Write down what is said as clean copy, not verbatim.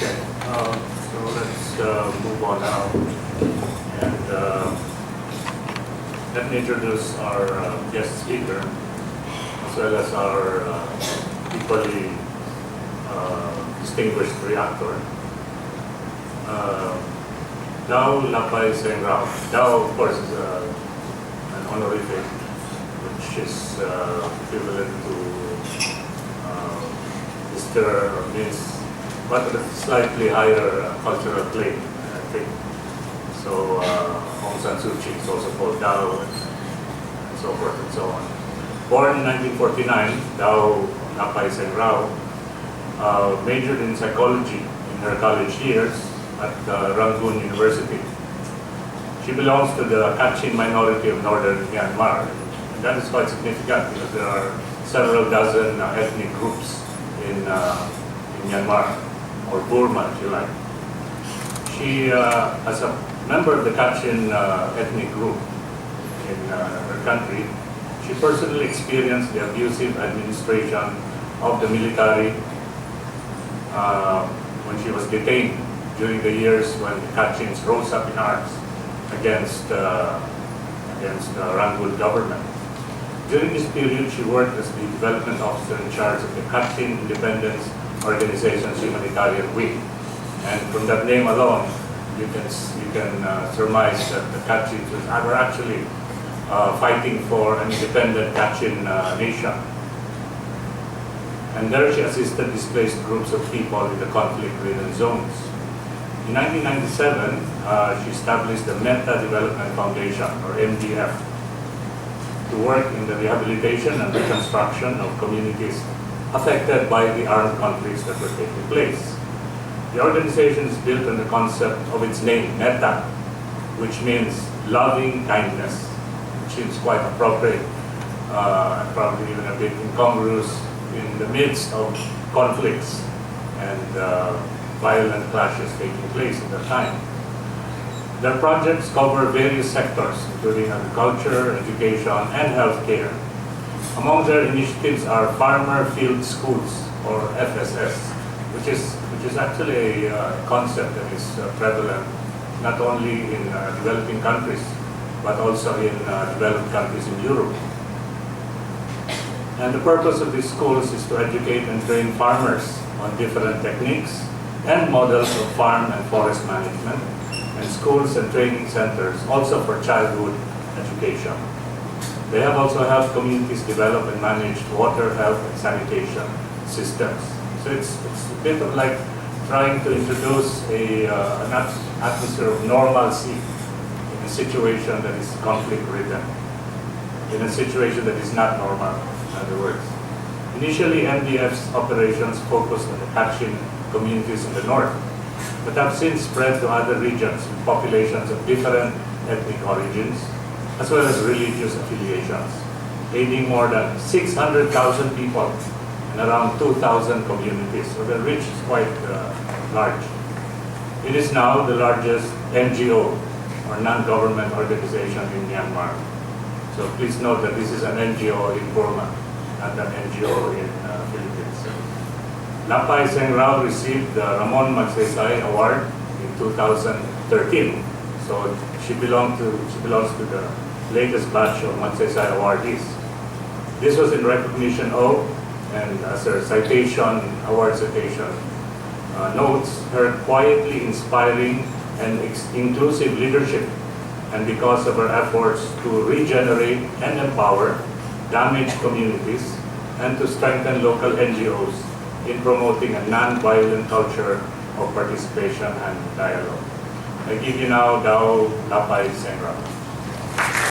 Okay, so let's move on now. And let me introduce our guest speaker, as well as our equally distinguished reactor. Lahpai Seng Raw. Daw, of course, is an honorific, which is equivalent to Mr. or Miss, but with a slightly higher cultural claim, I think. So Aung San Suu Kyi is also called Daw, and so forth and so on. Born in 1949, Daw Lahpai Seng Raw majored in psychology in her college years at Rangoon University. She belongs to the Kachin minority of northern Myanmar. And that is quite significant because there are several dozen ethnic groups in Myanmar, or Burma if you like. She, as a member of the Kachin ethnic group in her country, she personally experienced the abusive administration of the military when she was detained during the years when the Kachins rose up in arms against the Rangoon government. During this period, she worked as the development officer in charge of the Kachin Independence Organization's humanitarian wing. And from that name alone, you can surmise that the Kachins were actually fighting for an independent Kachin nation. And there she assisted displaced groups of people in the conflict-ridden zones. In 1997, she established the Metta Development Foundation, or MDF, to work in the rehabilitation and reconstruction of communities affected by the armed conflicts that were taking place. The organization is built on the concept of its name, Metta, which means loving kindness, which seems quite appropriate, probably even a bit incongruous in the midst of conflicts and violent clashes taking place at the time. Their projects cover various sectors, including agriculture, education, and healthcare. Among their initiatives are Farmer Field Schools, or FSS, which is actually a concept that is prevalent not only in developing countries, but also in developed countries in Europe. And the purpose of these schools is to educate and train farmers on different techniques and models of farm and forest management, and schools and training centers also for childhood education. They have also helped communities develop and manage water, health, and sanitation systems. So it's a bit of like trying to introduce an atmosphere of normalcy in a situation that is conflict-ridden, in a situation that is not normal, in other words. Initially, MDF's operations focused on the Kachin communities in the north, but have since spread to other regions with populations of different ethnic origins, as well as religious affiliations, aiding more than 600,000 people and around 2,000 communities. So the reach is quite large. It is now the largest NGO, or non-government organization in Myanmar. So please note that this is an NGO in Burma, not an NGO in Philippines. Lahpai Seng Raw received the Ramon Magsaysay Award in 2013. So she belongs to the latest batch of Magsaysay Awardees. This was in recognition of, and as her award citation notes, her quietly inspiring and inclusive leadership, and because of her efforts to regenerate and empower damaged communities and to strengthen local NGOs in promoting a non-violent culture of participation and dialogue. I give you now Daw Lahpai Seng Raw.